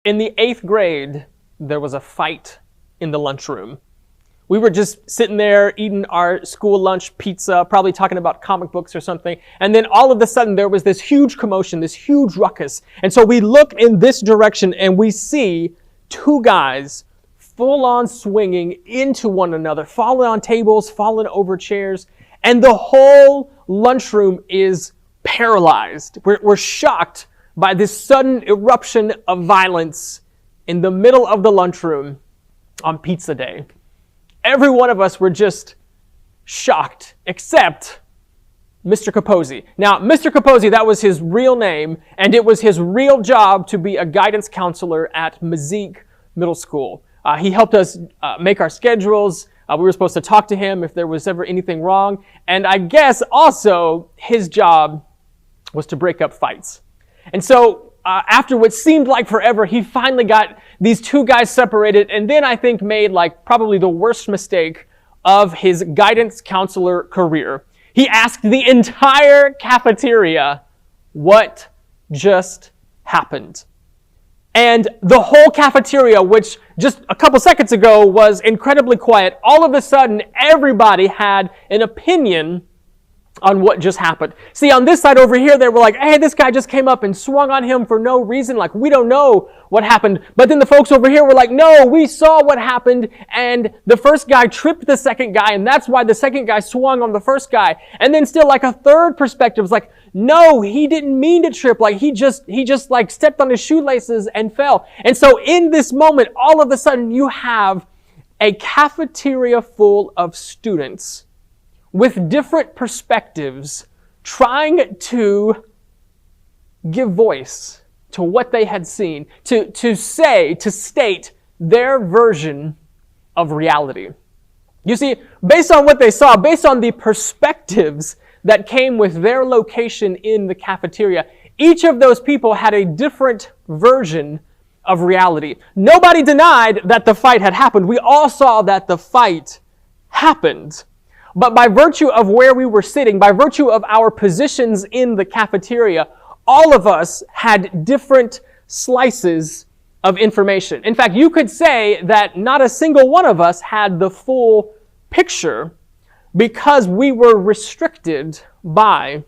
In the 8th grade, there was a fight in the lunchroom. We were just sitting there eating our school lunch pizza, probably talking about comic books or something. And then all of a sudden there was this huge commotion, this huge ruckus. And so we look in this direction and we see two guys full on swinging into one another, falling on tables, falling over chairs. And the whole lunchroom is paralyzed. We're shocked by this sudden eruption of violence in the middle of the lunchroom on pizza day. Every one of us were just shocked, except Mr. Capozzi. Now, Mr. Capozzi, that was his real name, and it was his real job to be a guidance counselor at Magi Middle School. He helped us make our schedules. We were supposed to talk to him if there was ever anything wrong. And I guess also his job was to break up fights. And so after what seemed like forever, he finally got these two guys separated, and then I think made like probably the worst mistake of his guidance counselor career. He asked the entire cafeteria what just happened. And the whole cafeteria, which just a couple seconds ago was incredibly quiet, all of a sudden everybody had an opinion on what just happened. See, on this side over here, they were like, hey, this guy just came up and swung on him for no reason. Like, we don't know what happened. But then the folks over here were like, no, we saw what happened. And the first guy tripped the second guy. And that's why the second guy swung on the first guy. And then still like a third perspective was like, no, he didn't mean to trip. Like he just like stepped on his shoelaces and fell. And so in this moment, all of a sudden you have a cafeteria full of students with different perspectives, trying to give voice to what they had seen, to state their version of reality. You see, based on what they saw, based on the perspectives that came with their location in the cafeteria, each of those people had a different version of reality. Nobody denied that the fight had happened. We all saw that the fight happened. But by virtue of where we were sitting, by virtue of our positions in the cafeteria, all of us had different slices of information. In fact, you could say that not a single one of us had the full picture because we were restricted by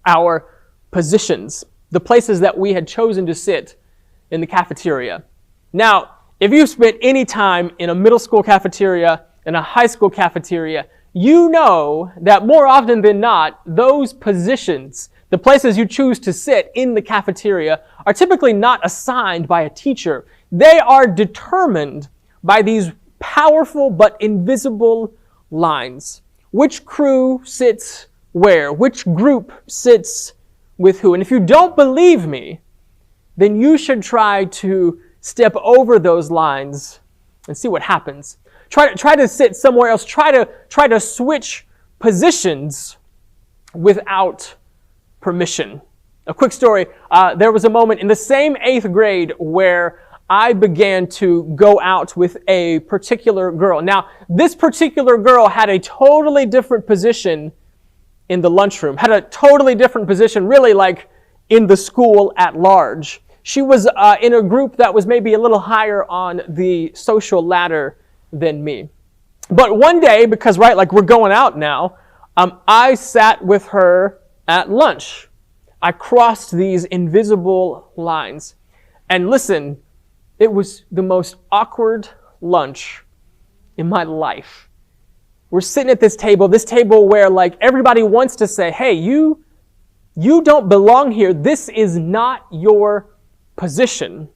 our positions, the places that we had chosen to sit in the cafeteria. Now, if you've spent any time in a middle school cafeteria, in a high school cafeteria, you know that more often than not, those positions, the places you choose to sit in the cafeteria, are typically not assigned by a teacher. They are determined by these powerful but invisible lines. Which crew sits where? Which group sits with who? And if you don't believe me, then you should try to step over those lines and see what happens. Try to sit somewhere else. Try to switch positions without permission. A quick story. There was a moment in the same 8th grade where I began to go out with a particular girl. Now, this particular girl had a totally different position in the lunchroom, had a totally different position, really like in the school at large. She was in a group that was maybe a little higher on the social ladder than me. But one day, because like we're going out now, I sat with her at lunch. I crossed these invisible lines. And listen, it was the most awkward lunch in my life. We're sitting at this table where like everybody wants to say, hey, you don't belong here. This is not your position.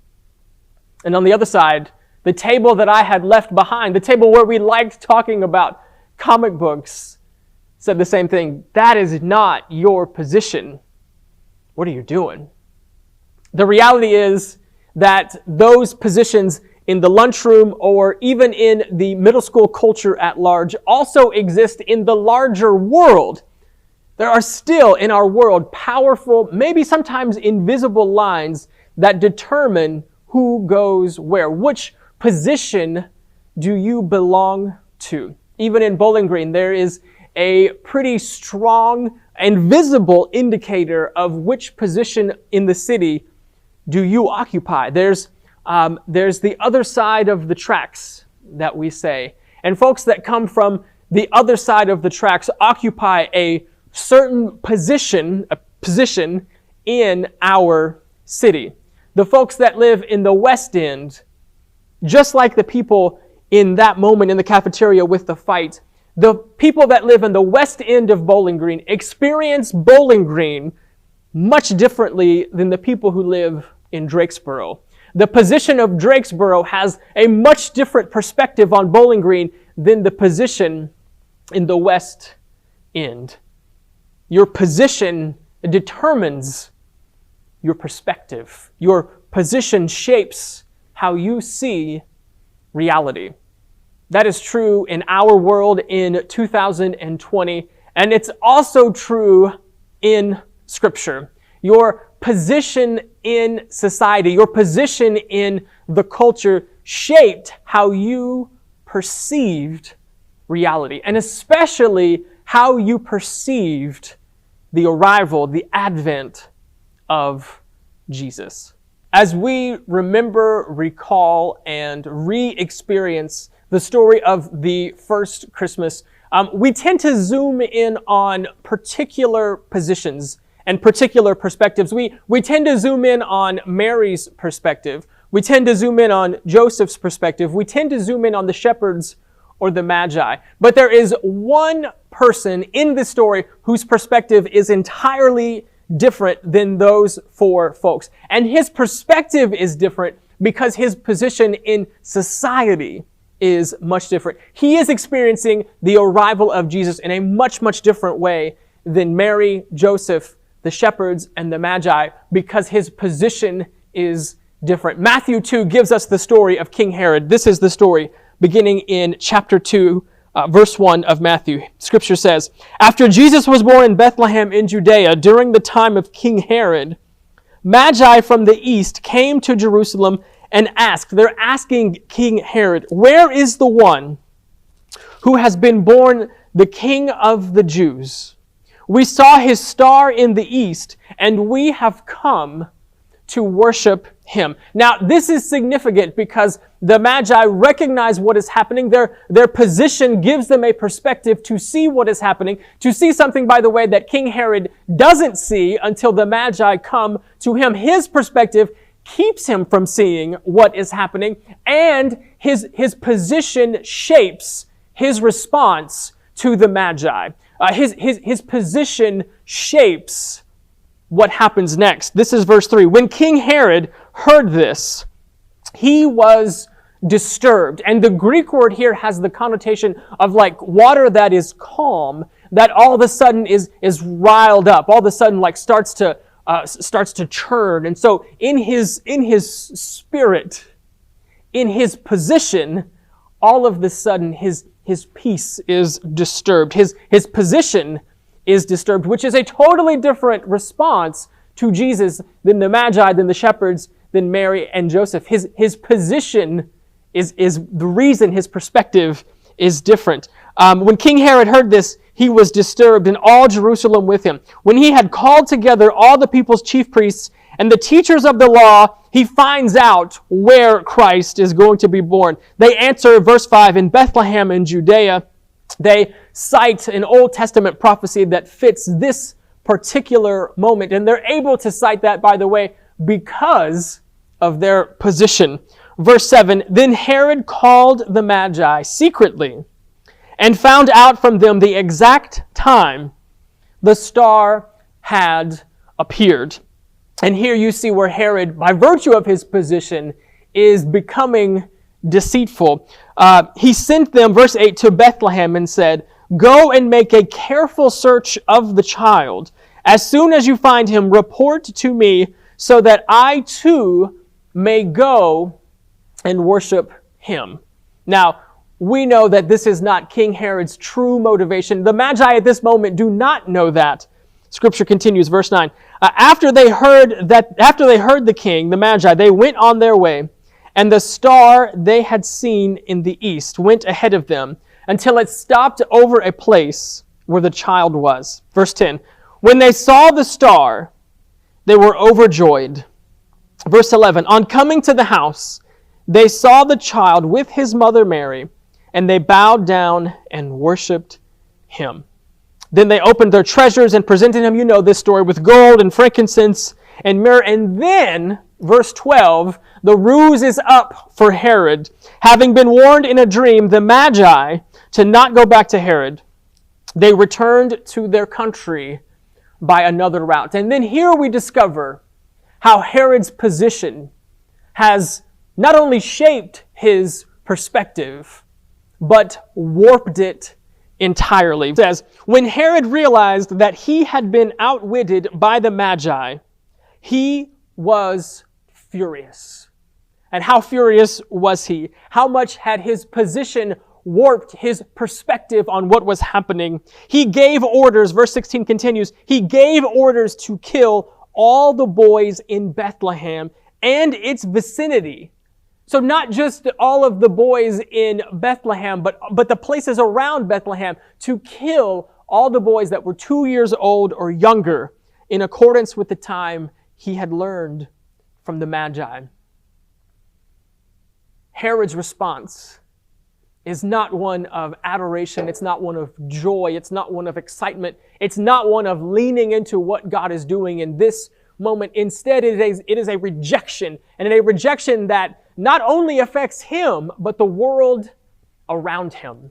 And on the other side, the table that I had left behind, the table where we liked talking about comic books, said the same thing. That is not your position. What are you doing? The reality is that those positions in the lunchroom or even in the middle school culture at large also exist in the larger world. There are still in our world powerful, maybe sometimes invisible lines that determine who goes where. Which position do you belong to? Even in Bowling Green, there is a pretty strong and visible indicator of which position in the city do you occupy. There's there's the other side of the tracks that we say. And folks that come from the other side of the tracks occupy a certain position in our city. The folks that live in the West End, just like the people in that moment in the cafeteria with the fight, the people that live in the West End of Bowling Green experience Bowling Green much differently than the people who live in Drakesboro. The position of Drakesboro has a much different perspective on Bowling Green than the position in the West End. Your position determines your perspective. Your position shapes how you see reality. That is true in our world in 2020, and it's also true in Scripture. Your position in society, your position in the culture shaped how you perceived reality, and especially how you perceived the arrival, the advent of Jesus. As we remember, recall, and re-experience the story of the first Christmas, we tend to zoom in on particular positions and particular perspectives. We tend to zoom in on Mary's perspective. We tend to zoom in on Joseph's perspective. We tend to zoom in on the shepherds or the Magi. But there is one person in this story whose perspective is entirely different than those four folks. And his perspective is different because his position in society is much different. He is experiencing the arrival of Jesus in a much, much different way than Mary, Joseph, the shepherds, and the Magi, because his position is different. Matthew 2 gives us the story of King Herod. This is the story beginning in chapter 2, verse 1 of Matthew. Scripture says, "After Jesus was born in Bethlehem in Judea during the time of King Herod, Magi from the east came to Jerusalem and asked," they're asking King Herod, "Where is the one who has been born the King of the Jews? We saw his star in the east, and we have come to worship him." Now, this is significant because the Magi recognize what is happening. Their position gives them a perspective to see what is happening, to see something, by the way, that King Herod doesn't see until the Magi come to him. His perspective keeps him from seeing what is happening, and his position shapes his response to the Magi. His position shapes what happens next. This is verse 3. "When King Herod heard this, he was disturbed." And the Greek word here has the connotation of like water that is calm, that all of a sudden is riled up, all of a sudden like starts to churn. And so in his spirit, in his position, all of a sudden his peace is disturbed. His position is disturbed, which is a totally different response to Jesus than the Magi, than the shepherds, than Mary and Joseph. His position is the reason his perspective is different. When King Herod heard this, he was disturbed, and all Jerusalem with him. When he had called together all the people's chief priests and the teachers of the law, he finds out where Christ is going to be born. They answer, verse 5, "In Bethlehem in Judea." They cite an Old Testament prophecy that fits this particular moment. And they're able to cite that, by the way, because of their position. Verse 7, "Then Herod called the Magi secretly and found out from them the exact time the star had appeared." And here you see where Herod, by virtue of his position, is becoming deceitful. He sent them, verse 8, to Bethlehem and said, "Go and make a careful search of the child. As soon as you find him, report to me so that I too may go and worship him." Now, we know that this is not King Herod's true motivation. The Magi at this moment do not know that. Scripture continues, verse 9. After they heard the king, the Magi, they went on their way, and the star they had seen in the east went ahead of them until it stopped over a place where the child was. Verse 10, "When they saw the star, they were overjoyed. Verse 11, on coming to the house, they saw the child with his mother Mary, and they bowed down and worshiped him. Then they opened their treasures and presented him, you know this story, with gold and frankincense and myrrh. And then, verse 12, the ruse is up for Herod. Having been warned in a dream, the Magi, to not go back to Herod, they returned to their country by another route. And then here we discover how Herod's position has not only shaped his perspective, but warped it entirely. It says, when Herod realized that he had been outwitted by the Magi, he was furious. And how furious was he? How much had his position warped his perspective on what was happening? He gave orders, verse 16 continues, he gave orders to kill all the boys in Bethlehem and its vicinity. So not just all of the boys in Bethlehem, but the places around Bethlehem, to kill all the boys that were 2 years old or younger, in accordance with the time he had learned from the Magi. Herod's response is not one of adoration. It's not one of joy. It's not one of excitement. It's not one of leaning into what God is doing in this moment. Instead, it is a rejection, and a rejection that not only affects him, but the world around him.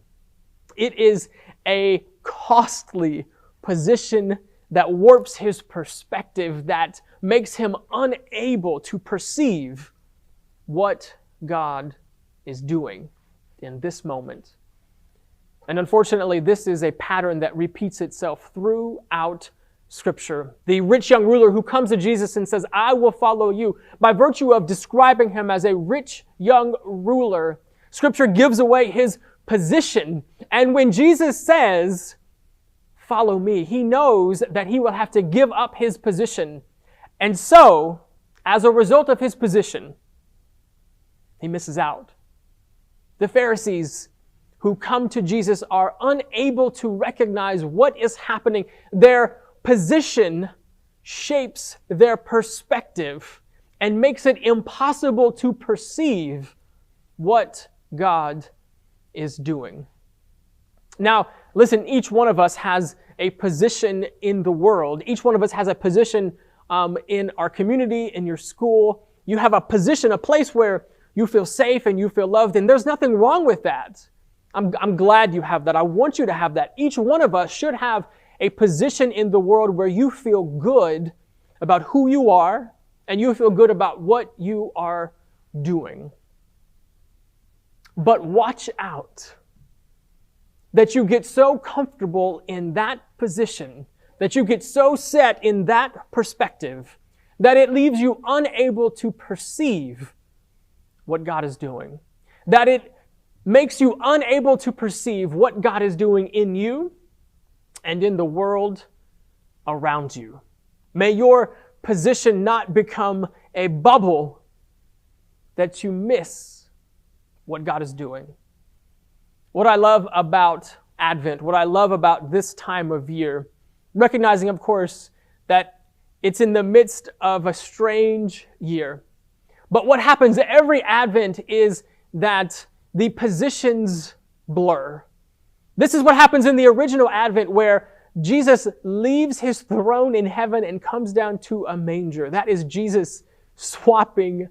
It is a costly position that warps his perspective, that makes him unable to perceive what God is doing in this moment. And unfortunately, this is a pattern that repeats itself throughout Scripture. The rich young ruler who comes to Jesus and says, I will follow you, by virtue of describing him as a rich young ruler, Scripture gives away his position. And when Jesus says, follow me, he knows that he will have to give up his position. And so, as a result of his position, he misses out. The Pharisees who come to Jesus are unable to recognize what is happening. Their position shapes their perspective and makes it impossible to perceive what God is doing. Now, listen, each one of us has a position in the world. Each one of us has a position in our community, in your school. You have a position, a place where you feel safe and you feel loved, and there's nothing wrong with that. I'm glad you have that. I want you to have that. Each one of us should have a position in the world where you feel good about who you are and you feel good about what you are doing. But watch out that you get so comfortable in that position, that you get so set in that perspective, that it leaves you unable to perceive what God is doing. That it makes you unable to perceive what God is doing in you and in the world around you. May your position not become a bubble that you miss what God is doing. What I love about Advent, what I love about this time of year, recognizing, of course, that it's in the midst of a strange year. But what happens every Advent is that the positions blur. This is what happens in the original Advent, where Jesus leaves his throne in heaven and comes down to a manger. That is Jesus swapping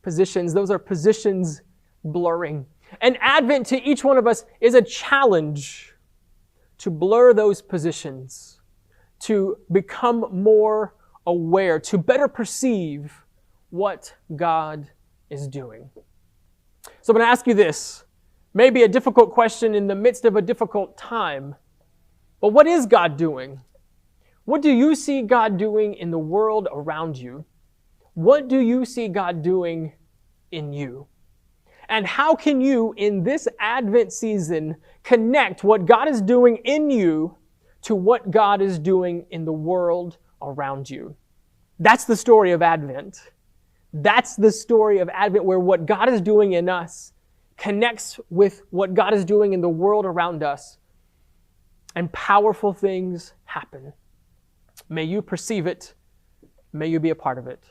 positions. Those are positions blurring. And Advent to each one of us is a challenge to blur those positions, to become more aware, to better perceive what God is doing. So I'm going to ask you this, maybe a difficult question in the midst of a difficult time, but what is God doing? What do you see God doing in the world around you? What do you see God doing in you? And how can you, in this Advent season, connect what God is doing in you to what God is doing in the world around you? That's the story of Advent. That's the story of Advent, where what God is doing in us connects with what God is doing in the world around us, and powerful things happen. May you perceive it. May you be a part of it.